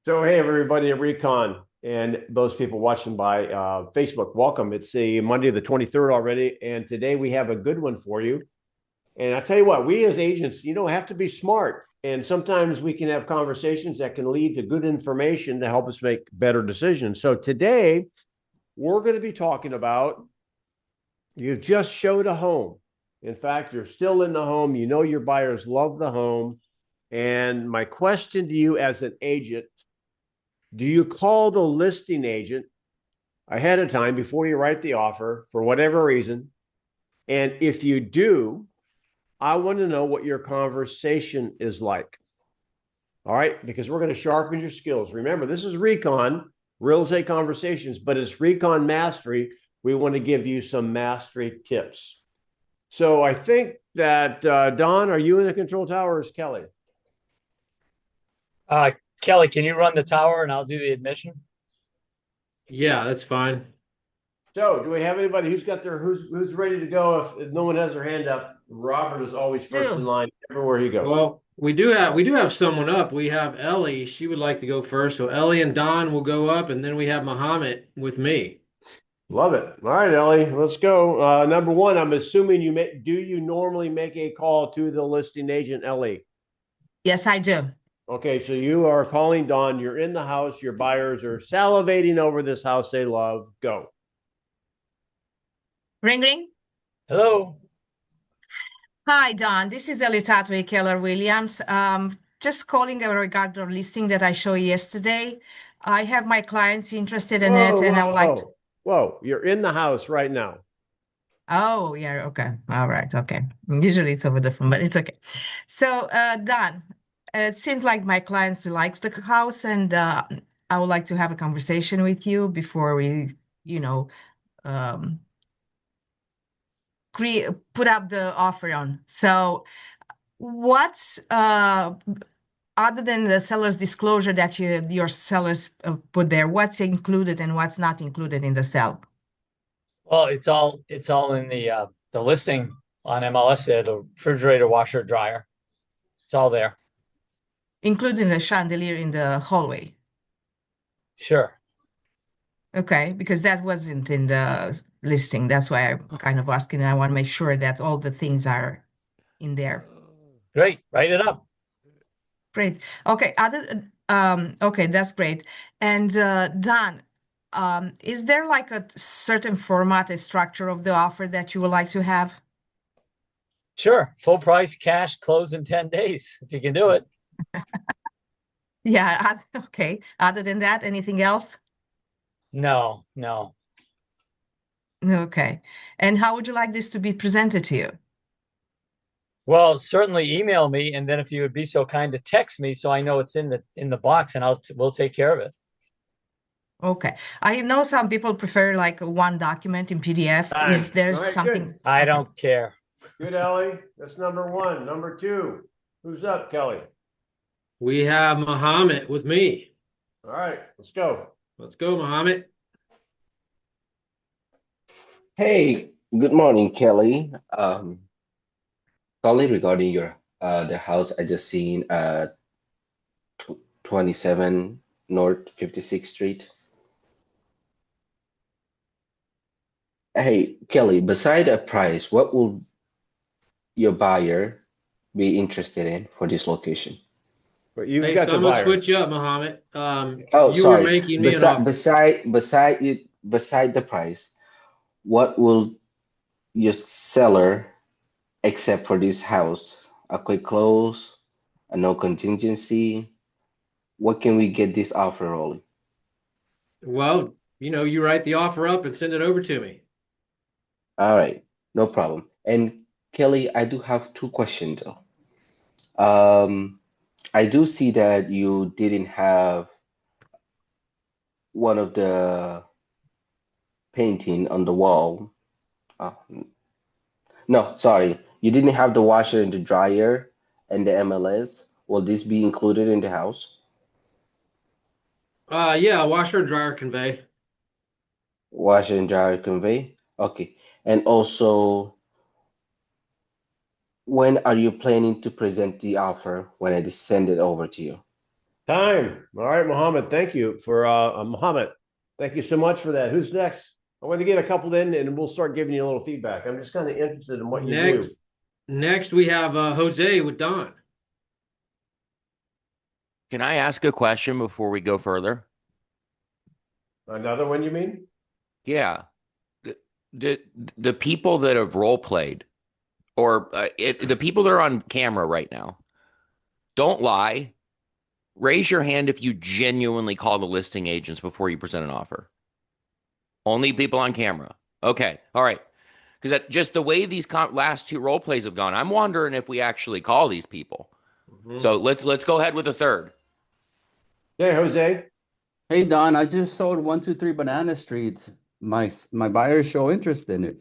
So, hey, everybody at Recon and those people watching by Facebook, welcome. It's a Monday, the 23rd already. And today we have a good one for you. And I tell you what, we as agents, have to be smart. And sometimes we can have conversations that can lead to good information to help us make better decisions. So, today we're going to be talking about you've just showed a home. In fact, you're still in the home. You know your buyers love the home. And my question to you as an agent, do you call the listing agent ahead of time before you write the offer for whatever reason? And if you do, I want to know what your conversation is like. All right, because we're going to sharpen your skills. Remember, this is Recon, real estate conversations, but it's Recon Mastery. We want to give you some mastery tips. So I think that, Don, are you in the control tower or is Kelly? Kelly, can you run the tower and I'll do the admission? Yeah, that's fine. So, do we have anybody who's ready to go? If no one has their hand up, Robert is always first in Do. line everywhere he goes. Well, we do have someone up. We have Ellie. She would like to go first. So Ellie and Don will go up, and then we have Muhammad with me. Love it. All right, Ellie, let's go. Number one, I'm assuming do you normally make a call to the listing agent, Ellie? Yes, I do. Okay, so you are calling Don. You're in the house. Your buyers are salivating over this house they love. Go. Ring ring. Hello. Hi, Don. This is Elitatwe Keller Williams. Just calling regarding the listing that I showed yesterday. I have my clients interested in Whoa, it, and I whoa, would like to. whoa, whoa! You're in the house right now. Oh, yeah. Okay. All right. Okay. Usually it's over the phone, but it's okay. So, Don, it seems like my clients likes the house, and I would like to have a conversation with you before we, you know, um, create put up the offer on. So what's other than the seller's disclosure that your sellers put there, what's included and what's not included in the sale? Well, it's all in the listing on MLS there, the refrigerator, washer, dryer. It's all there. Including the chandelier in the hallway. Sure. Okay, because that wasn't in the listing. That's why I'm kind of asking. I want to make sure that all the things are in there. Great. Write it up. Great. Okay, okay, that's great. And Don, is there like a certain format, a structure of the offer that you would like to have? Sure. Full price cash close in 10 days if you can do it. Yeah, okay. Other than that, anything else? No, no. Okay. And how would you like this to be presented to you? Well, certainly email me, and then if you would be so kind to text me so I know it's in the box, and we'll take care of it. Okay. I know some people prefer like one document in PDF. Time. Is there All right, good. something? I Okay. don't care. Good, Ellie. That's number one. Number two. Who's up, Kelly? We have Muhammad with me. All right, let's go. Let's go, Muhammad. Hey, good morning, Kelly. Calling regarding your the house I just seen 27 North 56th Street. Hey, Kelly, beside a price, what will your buyer be interested in for this location? But you've Hey, got so the I'm gonna buyer. switch you up, Muhammad. Oh, You were sorry. making me an Beside offer. beside the price, what will your seller accept for this house? A quick close, a no contingency. What can we get this offer rolling? Well, you write the offer up and send it over to me. All right, no problem. And Kelly, I do have two questions though. Um, I do see that you didn't have one of the painting on the wall. Oh, no, sorry. You didn't have the washer and the dryer and the MLS. Will this be included in the house? Yeah, washer and dryer convey. Washer and dryer convey? Okay. And also, when are you planning to present the offer when I send it over to you? Time. All right, Mohammed. Thank you for Mohammed. Thank you so much for that. Who's next? I want to get a couple in, and we'll start giving you a little feedback. I'm just kind of interested in what you do. Next we have Jose with Don. Can I ask a question before we go further? Another one, you mean? Yeah. The people that have role played, or the people that are on camera right now, don't lie. Raise your hand if you genuinely call the listing agents before you present an offer. Only people on camera. Okay. All right. Because just the way these last two role plays have gone, I'm wondering if we actually call these people. So let's go ahead with a third. Hey, Jose. Hey Don, I just sold 123 Banana Street. My buyers show interest in it.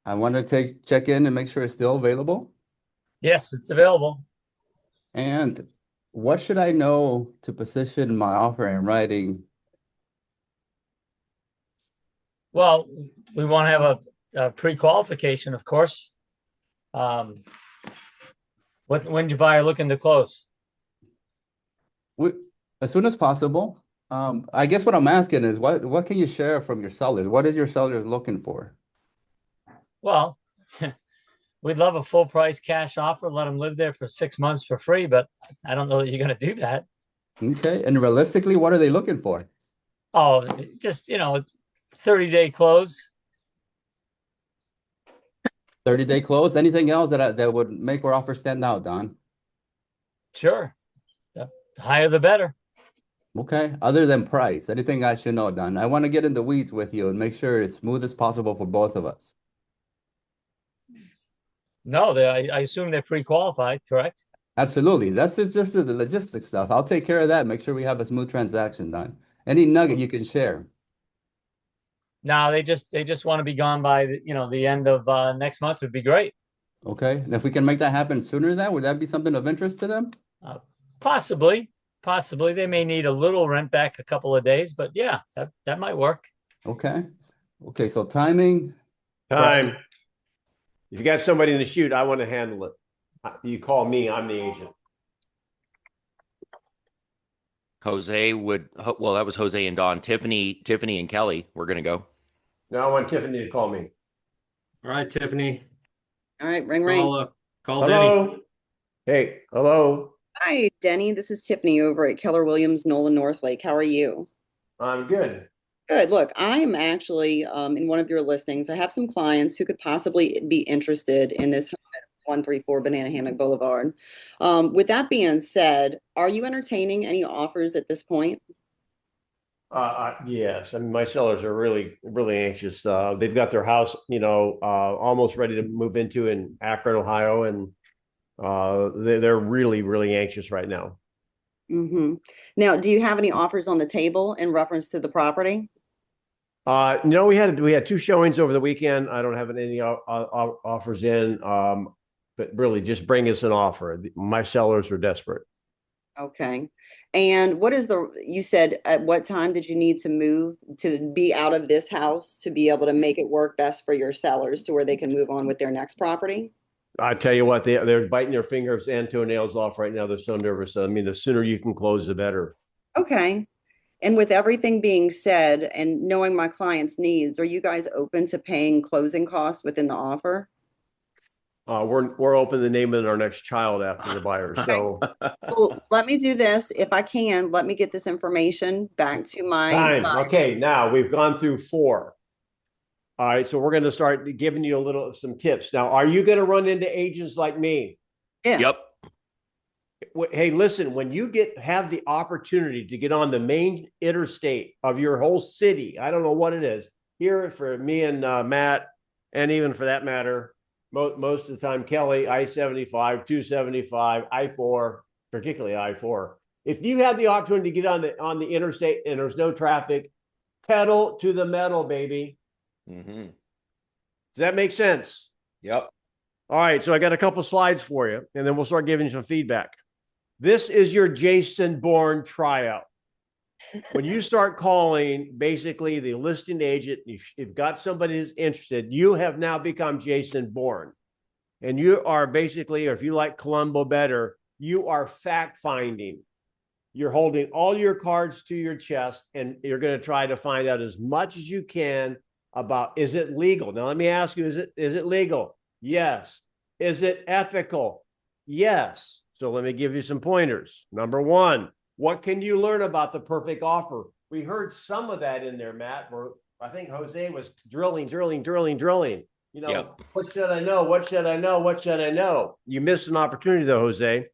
I want to check in and make sure it's still available. Yes, it's available. And what should I know to position my offer in writing? Well, we want to have a pre-qualification, of course. When's your buyer looking to close? As soon as possible. I guess what I'm asking is what can you share from your sellers? What is your sellers looking for? Well, we'd love a full price cash offer, let them live there for 6 months for free, but I don't know that you're going to do that. Okay. And realistically, what are they looking for? Oh, just, 30-day close. 30-day close? Anything else that would make our offer stand out, Don? Sure. The higher the better. Okay. Other than price, anything I should know, Don? I want to get in the weeds with you and make sure it's smooth as possible for both of us. No, I assume they're pre-qualified, correct? Absolutely. That's just the logistics stuff. I'll take care of that. Make sure we have a smooth transaction, Don. Any nugget you can share? No, they just want to be gone by the end of next month would be great. Okay. And if we can make that happen sooner than that, would that be something of interest to them? Possibly. They may need a little rent back a couple of days, but yeah, that might work. Okay. Okay. So timing. Time. If you got somebody in the shoot, I want to handle it. You call me, I'm the agent. Jose that was Jose and Don. Tiffany and Kelly, we're going to go. Now I want Tiffany to call me. All right, Tiffany. All right, ring, ring. Call Hello. Denny. Hey, hello. Hi, Denny. This is Tiffany over at Keller Williams, Nolan Northlake. How are you? I'm good. Good. Look, I am actually in one of your listings. I have some clients who could possibly be interested in this home at 134 Banana Hammock Boulevard. With that being said, are you entertaining any offers at this point? Yes. I mean, my sellers are really, really anxious. They've got their house, almost ready to move into in Akron, Ohio, and they're really, really anxious right now. Mm-hmm. Now, do you have any offers on the table in reference to the property? No, we had two showings over the weekend. I don't have any offers in, but really just bring us an offer. My sellers are desperate. Okay. And you said at what time did you need to move to be out of this house to be able to make it work best for your sellers to where they can move on with their next property? I tell you what, they're biting their fingers and toenails off right now. They're so nervous. I mean, the sooner you can close, the better. Okay. And with everything being said and knowing my client's needs, are you guys open to paying closing costs within the offer? We're open to naming our next child after the buyer. So Well, let me do this. If I can, let me get this information back to my time. Okay, now we've gone through 4. All right, so we're going to start giving you some tips. Now, are you going to run into agents like me? Yeah. Yep. Hey, listen, when you have the opportunity to get on the main interstate of your whole city, I don't know what it is, here for me and Matt, and even for that matter, most of the time, Kelly, I-75, 275, I-4, particularly I-4. If you have the opportunity to get on the interstate and there's no traffic, pedal to the metal, baby. Mm-hmm. Does that make sense? Yep. All right, so I got a couple slides for you, and then we'll start giving you some feedback. This is your Jason Bourne tryout. When you start calling basically the listing agent, you've got somebody who's interested, you have now become Jason Bourne. And you are basically, or if you like Columbo better, you are fact finding. You're holding all your cards to your chest, and you're going to try to find out as much as you can about, is it legal? Now, let me ask you, is it legal? Yes. Is it ethical? Yes. So let me give you some pointers. Number one, what can you learn about the perfect offer? We heard some of that in there, Matt, where I think Jose was drilling. You know, Yep. What should I know? What should I know? What should I know? You missed an opportunity though, Jose.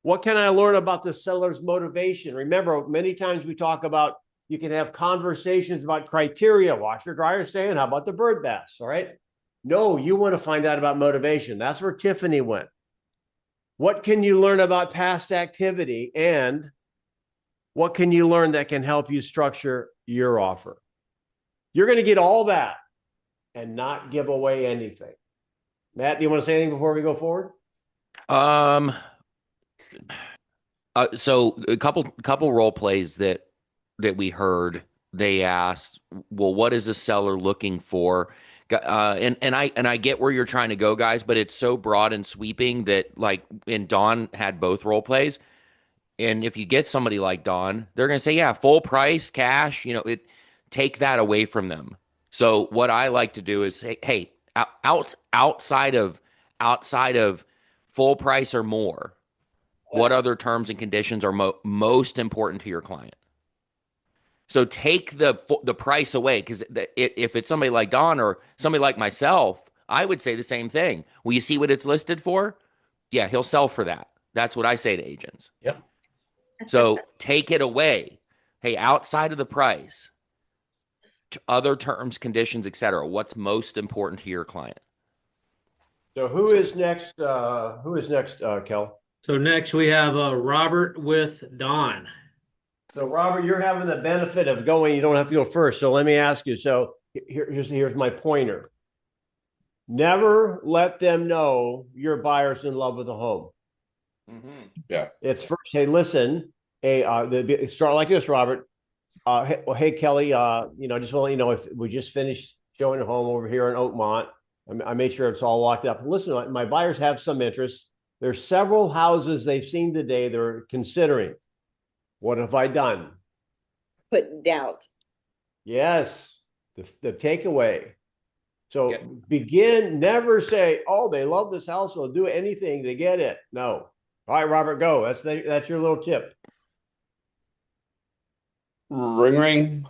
What can I learn about the seller's motivation? Remember, many times we talk about, you can have conversations about criteria, washer, dryer, stand. How about the bird baths? All right. No, you want to find out about motivation. That's where Tiffany went. What can you learn about past activity, and what can you learn that can help you structure your offer? You're going to get all that and not give away anything. Matt, do you want to say anything before we go forward? So a couple role plays that we heard. They asked, well, what is the seller looking for? And I get where you're trying to go, guys, but it's so broad and sweeping that, like, and Dawn had both role plays. And if you get somebody like Dawn, they're going to say, yeah, full price, cash, take that away from them. So what I like to do is say, hey, outside of full price or more, what other terms and conditions are most important to your client? So take the price away, because if it's somebody like Dawn or somebody like myself, I would say the same thing. Will you see what it's listed for? Yeah, he'll sell for that. That's what I say to agents. Yep. So take it away. Hey, outside of the price, other terms, conditions, etc. What's most important to your client? So who is next? Kel? So next we have Robert with Don. So Robert, you're having the benefit of going. You don't have to go first. So let me ask you. So here's my pointer. Never let them know your buyer's in love with the home. Mm-hmm. Yeah. It's first. Hey, listen. Hey, start like this, Robert. Hey, Kelly. Just want to let you know, if we just finished showing a home over here in Oakmont. I made sure it's all locked up. Listen, my buyers have some interest. There's several houses they've seen today they're considering. What have I done? Put doubt. Yes, the takeaway. So Yeah. never say, oh, they love this house, they'll do anything to get it. No. All right, Robert, go. That's your little tip. Ring ring.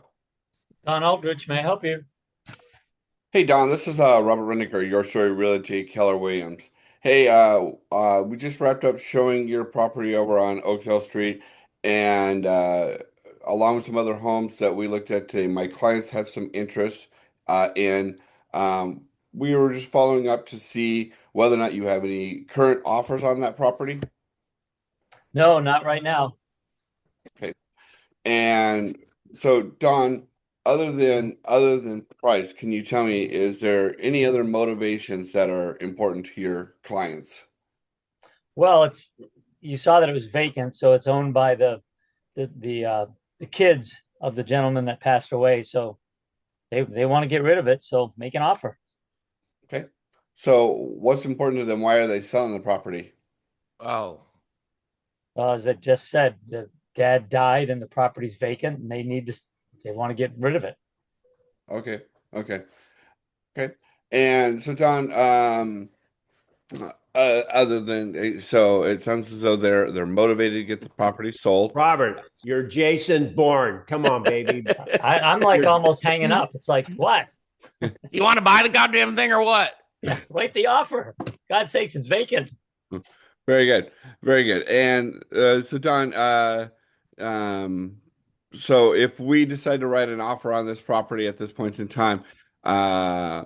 Don Aldrich, may I help you? Hey Don, this is Robert Reniker, Your Story Realty, Keller Williams. Hey, we just wrapped up showing your property over on Oakdale Street, and along with some other homes that we looked at today, my clients have some interest in. We were just following up to see whether or not you have any current offers on that property. No, not right now. Okay. And so, Don, other than price, can you tell me, is there any other motivations that are important to your clients? Well, you saw that it was vacant, so it's owned by the kids of the gentleman that passed away. So they want to get rid of it. So make an offer. Okay. So what's important to them? Why are they selling the property? Oh, Well, as I just said, the dad died and the property's vacant, and they want to get rid of it. Okay. Okay. Okay. And so, Don, other than, so it sounds as though they're motivated to get the property sold. Robert, you're Jason Bourne. Come on, baby. I'm like almost hanging up. It's like, what? you want to buy the goddamn thing or what? Yeah, write the offer. God's sakes, it's vacant. Very good. Very good. And so, Don, so if we decide to write an offer on this property at this point in time, how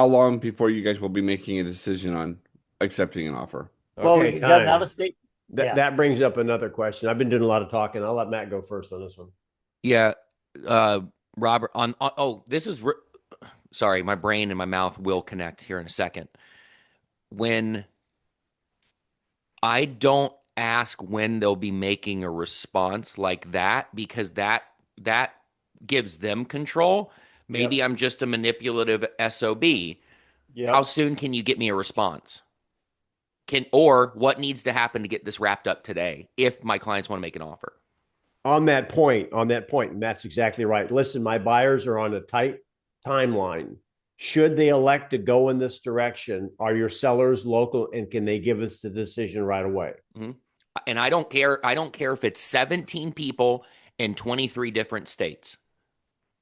long before you guys will be making a decision on accepting an offer? Well, Okay, we got an time. out of state. Yeah. That brings up another question. I've been doing a lot of talking. I'll let Matt go first on this one. Yeah, Robert. This is. Sorry, my brain and my mouth will connect here in a second. When I don't ask when they'll be making a response like that, because that gives them control. Maybe I'm just a manipulative SOB. Yeah. How soon can you get me a response? Or what needs to happen to get this wrapped up today if my clients want to make an offer? On that point, and that's exactly right. Listen, my buyers are on a tight timeline. Should they elect to go in this direction, are your sellers local and can they give us the decision right away? Mm-hmm. And I don't care. I don't care if it's 17 people in 23 different states.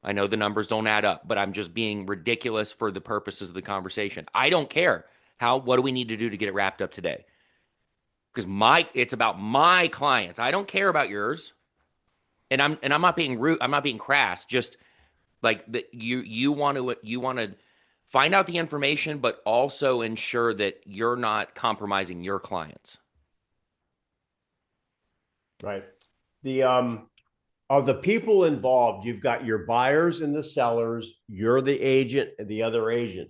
I know the numbers don't add up, but I'm just being ridiculous for the purposes of the conversation. I don't care. What do we need to do to get it wrapped up today? Because it's about my clients. I don't care about yours. And I'm not being rude. I'm not being crass. Just like you want to find out the information, but also ensure that you're not compromising your clients. Right. The of the people involved, you've got your buyers and the sellers, you're the agent and the other agent.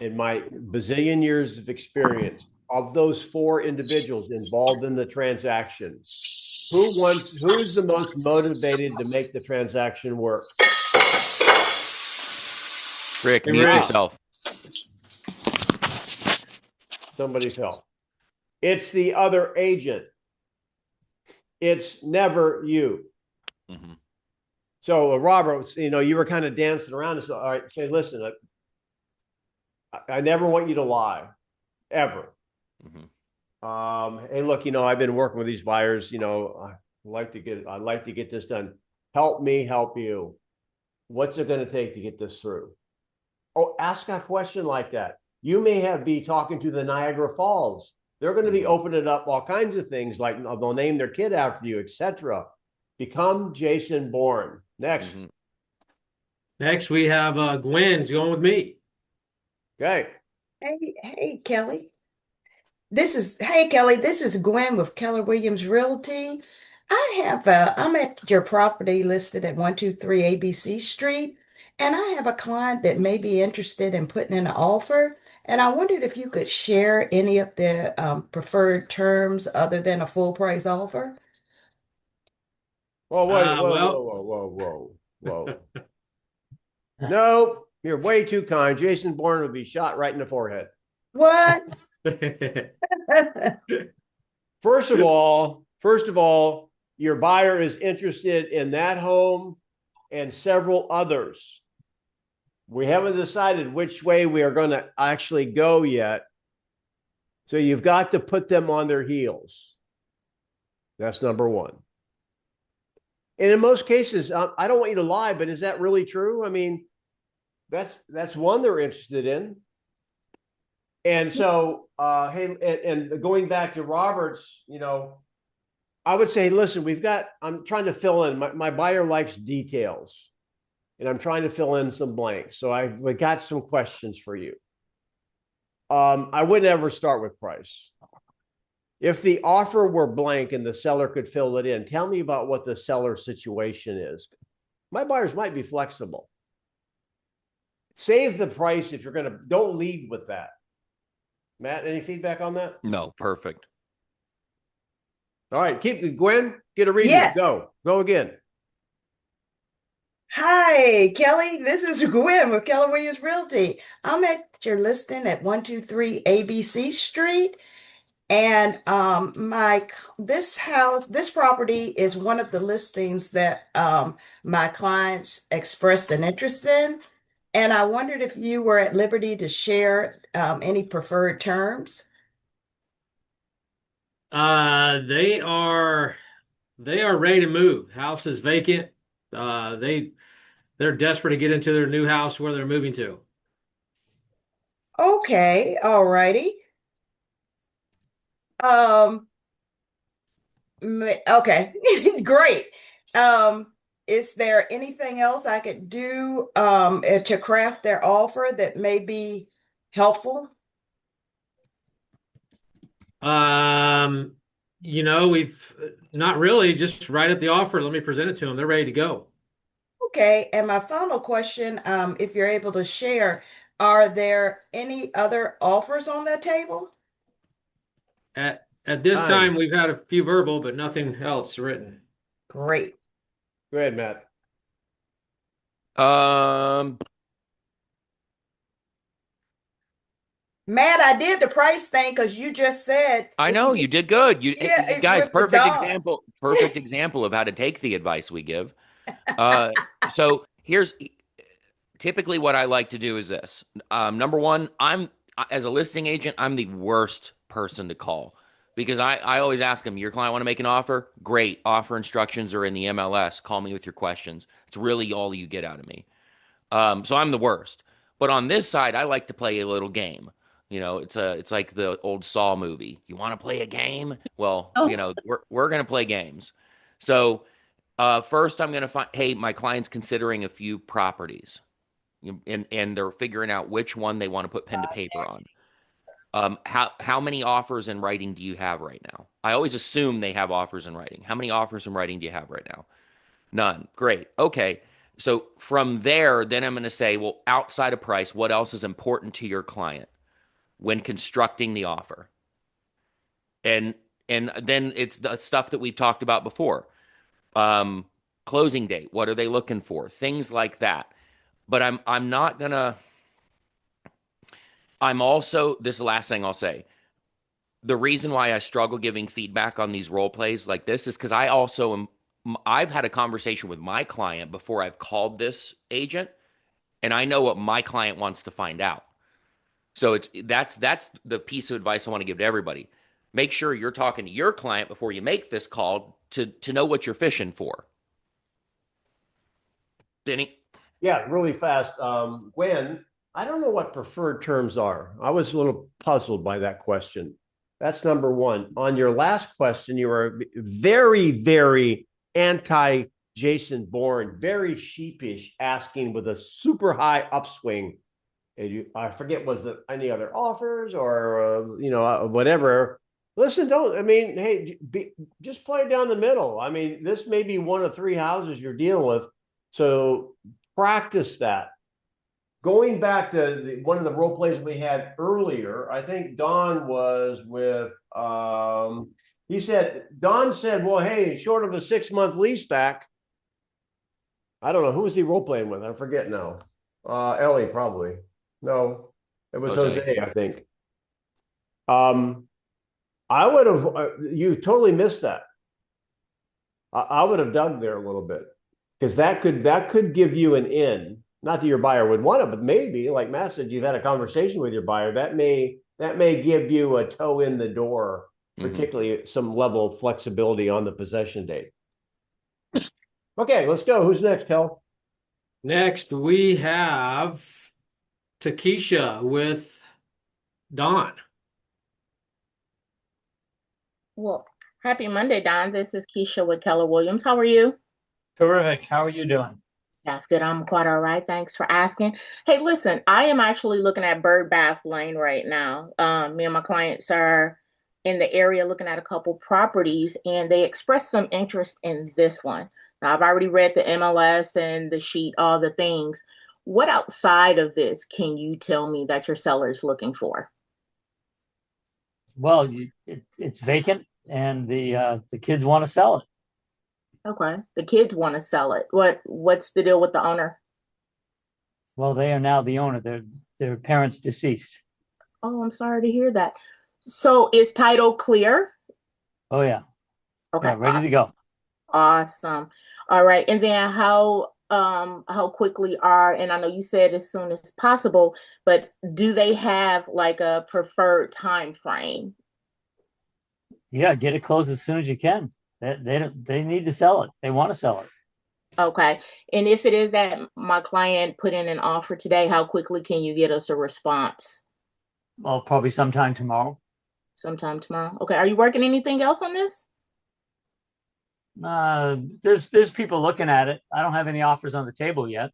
In my bazillion years of experience, of those four individuals involved in the transaction, who's the most motivated to make the transaction work? Rick, mute yourself. Somebody fell. It's the other agent. It's never you. Mm-hmm. So, Robert, you were kind of dancing around and said, all right, say, listen, I never want you to lie, ever. Mm-hmm. Hey, look, I've been working with these buyers. I'd like to get this done. Help me, help you. What's it going to take to get this through? Oh, ask a question like that. You may be talking to the Niagara Falls. They're going to be opening up all kinds of things, like they'll name their kid after you, etc. Become Jason Bourne. Next. Mm-hmm. Next, we have Gwen's going with me. Okay. Hey, Kelly. This is Gwen with Keller Williams Realty. I'm at your property listed at 123 ABC Street, and I have a client that may be interested in putting in an offer. And I wondered if you could share any of the preferred terms other than a full price offer. Whoa, whoa. No, you're way too kind. Jason Bourne would be shot right in the forehead. What? First of all, your buyer is interested in that home and several others. We haven't decided which way we are going to actually go yet. So you've got to put them on their heels. That's number one. And in most cases, I don't want you to lie, but is that really true? I mean, that's one they're interested in. And so, hey, and going back to Robert's, I would say, listen, I'm trying to fill in. My buyer likes details, and I'm trying to fill in some blanks. So I've got some questions for you. I would never start with price. If the offer were blank and the seller could fill it in, tell me about what the seller situation is. My buyers might be flexible. Save the price if don't lead with that. Matt, any feedback on that? No, perfect. All right, Gwen, get a reading. Yes. Go again. Hi, Kelly. This is Gwen with Keller Williams Realty. I'm at your listing at 123 ABC Street. And this property is one of the listings that my clients expressed an interest in. And I wondered if you were at liberty to share any preferred terms. They are ready to move. House is vacant. They're desperate to get into their new house where they're moving to. Okay, all righty. Okay, great. Is there anything else I could do to craft their offer that may be helpful? We've not really, just write up the offer. Let me present it to them. They're ready to go. Okay, and my final question, if you're able to share, are there any other offers on the table? At this time, we've had a few verbal, but nothing else written. Great. Go ahead, Matt. Matt, I did the price thing because you just said I if know we you get, did good. yeah, You it's guys, with the dog. perfect example of how to take the advice we give. So here's typically what I like to do is this. Number one, as a listing agent, I'm the worst person to call because I always ask them, your client want to make an offer? Great. Offer instructions are in the MLS. Call me with your questions. It's really all you get out of me. So I'm the worst. But on this side, I like to play a little game. It's like the old Saw movie. You want to play a game? Well, we're gonna play games. So first, I'm gonna find. Hey, my client's considering a few properties, and they're figuring out which one they want to put pen to paper on. How many offers in writing do you have right now? I always assume they have offers in writing. How many offers in writing do you have right now? None. Great. Okay. So from there, then I'm going to say, well, outside of price, what else is important to your client when constructing the offer? And then it's the stuff that we've talked about before. Closing date, what are they looking for? Things like that. But I'm not gonna. I'm also, this is the last thing I'll say. The reason why I struggle giving feedback on these role plays like this is because I've had a conversation with my client before I've called this agent, and I know what my client wants to find out. So that's the piece of advice I want to give to everybody. Make sure you're talking to your client before you make this call to know what you're fishing for. Denny? Yeah, really fast. Gwen, I don't know what preferred terms are. I was a little puzzled by that question. That's number one. On your last question, you were very, very anti Jason Bourne, very sheepish, asking with a super high upswing. I forget, was there any other offers or whatever? Listen, just play down the middle. I mean, this may be one of three houses you're dealing with, so practice that. Going back to one of the role plays we had earlier, I think Don was with. Don said, "Well, hey, short of a 6-month lease back." I don't know who was he role playing with. I forget now. Ellie probably. No, it was Jose, I think. I would have. You totally missed that. I would have dug there a little bit because that could give you an in. Not that your buyer would want it, but maybe, like Matt said, you've had a conversation with your buyer. That may give you a toe in the door, particularly some level of flexibility on the possession date. Okay, let's go. Who's next, Kel? Next, we have Takesha with Don. Well, happy Monday, Don. This is Keisha with Keller Williams. How are you? Terrific. How are you doing? That's good. I'm quite all right. Thanks for asking. Hey, listen, I am actually looking at Bird Bath Lane right now. Me and my clients are in the area looking at a couple properties, and they expressed some interest in this one. Now, I've already read the MLS and the sheet, all the things. What outside of this can you tell me that your seller is looking for? Well, it's vacant, and the kids want to sell it. Okay. The kids want to sell it. What's the deal with the owner? Well, they are now the owner. Their parents deceased. Oh, I'm sorry to hear that. So is title clear? Oh yeah. Okay. Yeah, ready to go. Awesome. All right. And then how quickly and I know you said as soon as possible, but do they have like a preferred time frame? Yeah, get it closed as soon as you can. They need to sell it. They want to sell it. Okay. And if it is that my client put in an offer today, how quickly can you get us a response? Well, probably sometime tomorrow. Sometime tomorrow. Okay. Are you working anything else on this? There's people looking at it. I don't have any offers on the table yet.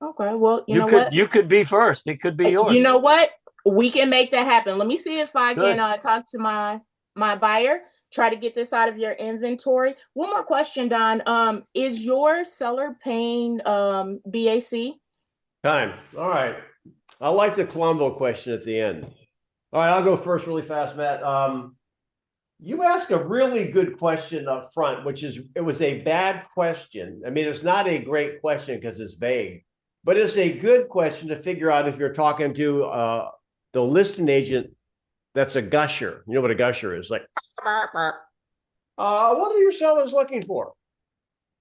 Okay. Well, you know what? You could be first. It could be yours. You know what? We can make that happen. Let me see if I Good. can talk to my buyer. Try to get this out of your inventory. One more question, Don. Is your seller paying BAC? Time. All right. I like the Columbo question at the end. All right, I'll go first really fast, Matt. You asked a really good question up front, it was a bad question. I mean, it's not a great question because it's vague, but it's a good question to figure out if you're talking to the listing agent that's a gusher. You know what a gusher is? Like, what are your sellers looking for?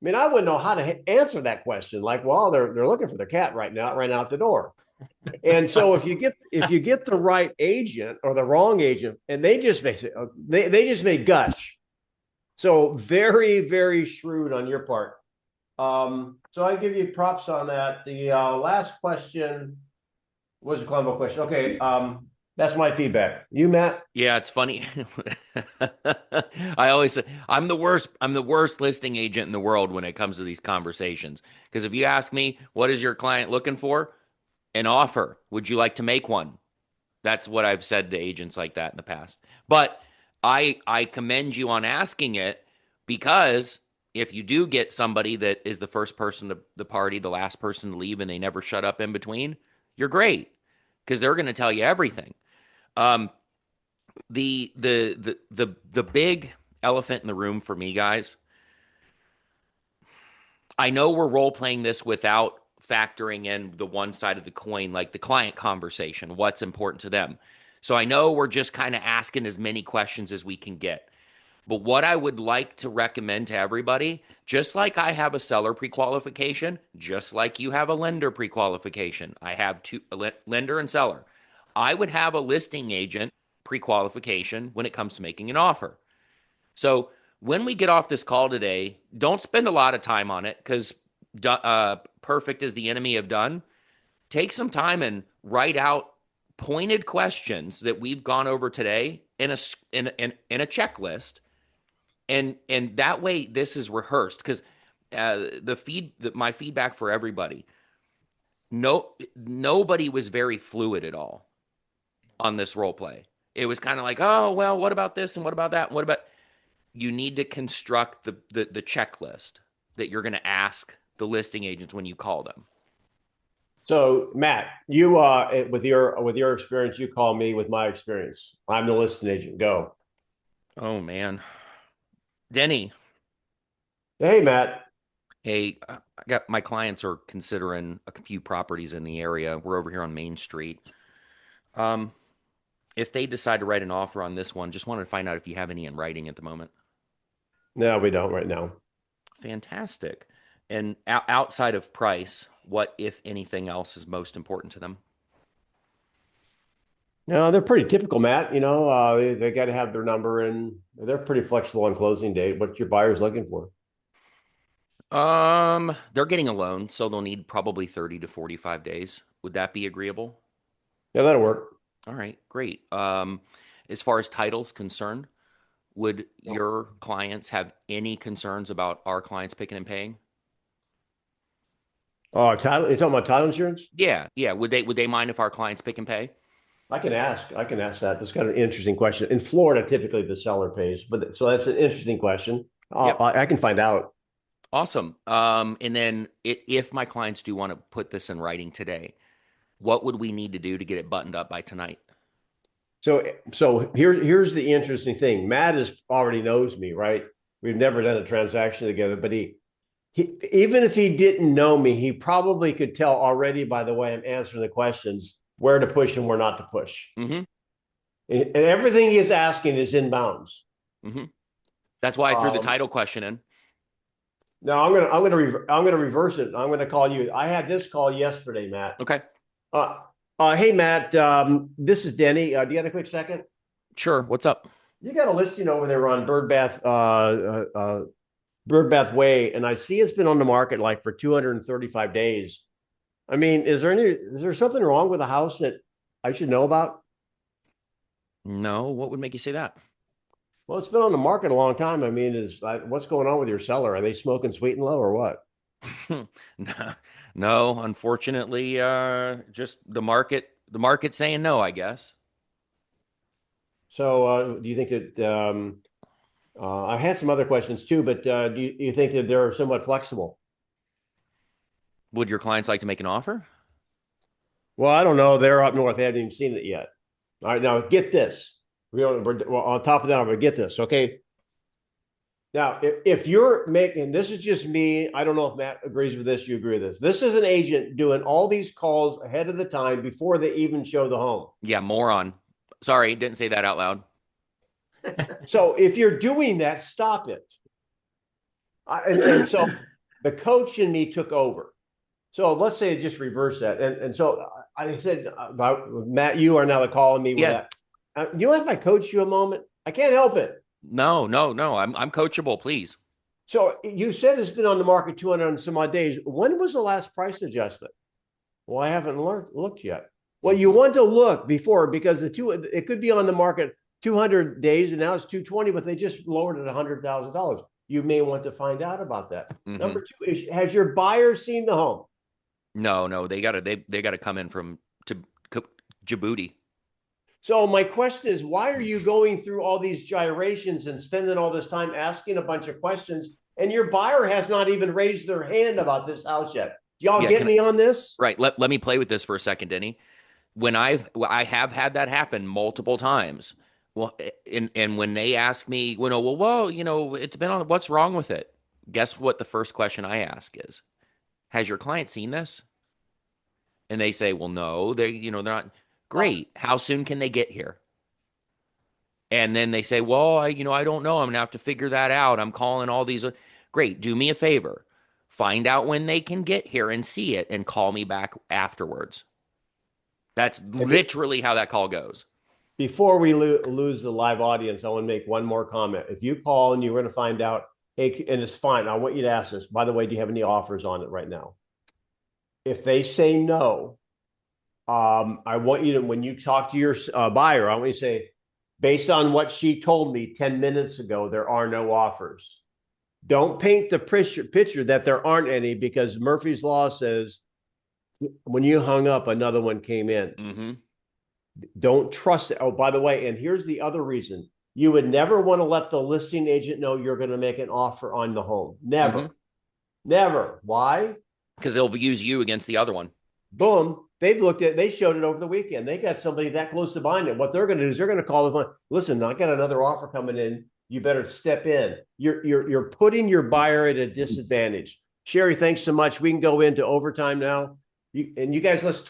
I mean, I wouldn't know how to answer that question. Like, well, they're looking for their cat right now out the door. And so if you get the right agent or the wrong agent, and they just may gush. So very, very shrewd on your part. So I give you props on that. The last question was a Columbo question. Okay, that's my feedback. You, Matt? Yeah, it's funny. I always say I'm the worst listing agent in the world when it comes to these conversations. Because if you ask me, what is your client looking for? An offer. Would you like to make one? That's what I've said to agents like that in the past. But I commend you on asking it, because if you do get somebody that is the first person to the party, the last person to leave, and they never shut up in between, you're great, because they're going to tell you everything. The big elephant in the room for me, guys, I know we're role playing this without factoring in the one side of the coin, like the client conversation, what's important to them. So I know we're just kind of asking as many questions as we can get. But what I would like to recommend to everybody, just like I have a seller pre-qualification, just like you have a lender pre-qualification, I have a lender and seller. I would have a listing agent pre-qualification when it comes to making an offer. So when we get off this call today, don't spend a lot of time on it, because perfect is the enemy of done. Take some time and write out pointed questions that we've gone over today in a checklist. And that way this is rehearsed, because my feedback for everybody, nobody was very fluid at all on this role play. It was kind of like, oh, well, what about this? And what about that? And what about, you need to construct the checklist that you're going to ask the listing agents when you call them. So Matt, you with your experience, you call me with my experience. I'm the listing agent. Go. Oh man. Denny. Hey, Matt. Hey, I got my clients are considering a few properties in the area. We're over here on Main Street. If they decide to write an offer on this one, just wanted to find out if you have any in writing at the moment. No, we don't right now. Fantastic. And outside of price, what, if anything else, is most important to them? No, they're pretty typical, Matt. You know, they got to have their number, and they're pretty flexible on closing date. What your buyer's looking for? They're getting a loan, so they'll need probably 30 to 45 days. Would that be agreeable? Yeah, that'll work. All right, great. As far as title's concerned, would your clients have any concerns about our clients picking and paying? Oh, title. You're talking about title insurance? Yeah. Would they mind if our clients pick and pay? I can ask that. That's kind of an interesting question. In Florida, typically the seller pays, but so that's an interesting question. Yep. I can find out. Awesome. And then if my clients do want to put this in writing today, what would we need to do to get it buttoned up by tonight? So here's the interesting thing. Matt already knows me, right? We've never done a transaction together, but he even if he didn't know me, he probably could tell already by the way I'm answering the questions where to push and where not to push. Mm-hmm. And everything he's asking is in bounds. Mm-hmm. That's why I threw the title question in. No, I'm gonna reverse it. I'm gonna call you. I had this call yesterday, Matt. Okay. Hey Matt, this is Denny. Do you got a quick second? Sure. What's up? You got a listing over there on Birdbath Way, and I see it's been on the market like for 235 days. I mean, is there something wrong with the house that I should know about? No. What would make you say that? Well, it's been on the market a long time. I mean, what's going on with your seller? Are they smoking sweet and low or what? No, unfortunately, just the market saying no, I guess. So, do you think that I had some other questions too, but do you think that they're somewhat flexible? Would your clients like to make an offer? Well, I don't know. They're up north. They haven't even seen it yet. All right, now get this. We're on top of that. I'm going to get this. Okay. Now, if you're making, this is just me, I don't know if Matt agrees with this, you agree with this. This is an agent doing all these calls ahead of the time before they even show the home. Yeah, moron. Sorry, didn't say that out loud. So if you're doing that, stop it. And so the coach in me took over. So let's say it just reverse that. And so I said, Matt, you are now calling me with that. You know, if I coach you a moment, I can't help it. No. I'm coachable, please. So you said it's been on the market 200 and some odd days. When was the last price adjustment? Well, I haven't looked yet. Well, you want to look before, because it could be on the market 200 days and now it's 220, but they just lowered it $100,000. You may want to find out about that. Number two is, has your buyer seen the home? No, they gotta come in from Djibouti. So my question is, why are you going through all these gyrations and spending all this time asking a bunch of questions, and your buyer has not even raised their hand about this house yet? Y'all get me on this? Right. Let me play with this for a second, Denny. When I have had that happen multiple times. Well, and when they ask me, well, it's been on, what's wrong with it? Guess what the first question I ask is, has your client seen this? And they say, well, no, they're not. Great. How soon can they get here? And then they say, well, I don't know. I'm gonna have to figure that out. I'm calling all these. Great. Do me a favor. Find out when they can get here and see it and call me back afterwards. That's literally how that call goes. Before we lose the live audience, I want to make one more comment. If you call and you're going to find out, hey, and it's fine, I want you to ask this. By the way, do you have any offers on it right now? If they say no, I want you to, when you talk to your buyer, I want you to say, based on what she told me 10 minutes ago, there are no offers. Don't paint the picture that there aren't any, because Murphy's Law says when you hung up, another one came in. Don't trust it. Oh, by the way, and here's the other reason. You would never want to let the listing agent know you're going to make an offer on the home. Never. Never. Why? Because they'll use you against the other one. Boom. They showed it over the weekend. They got somebody that close to buying it. What they're going to do is they're going to call the phone. Listen, I got another offer coming in. You better step in. You're putting your buyer at a disadvantage. Sherry, thanks so much. We can go into overtime now. You guys, let's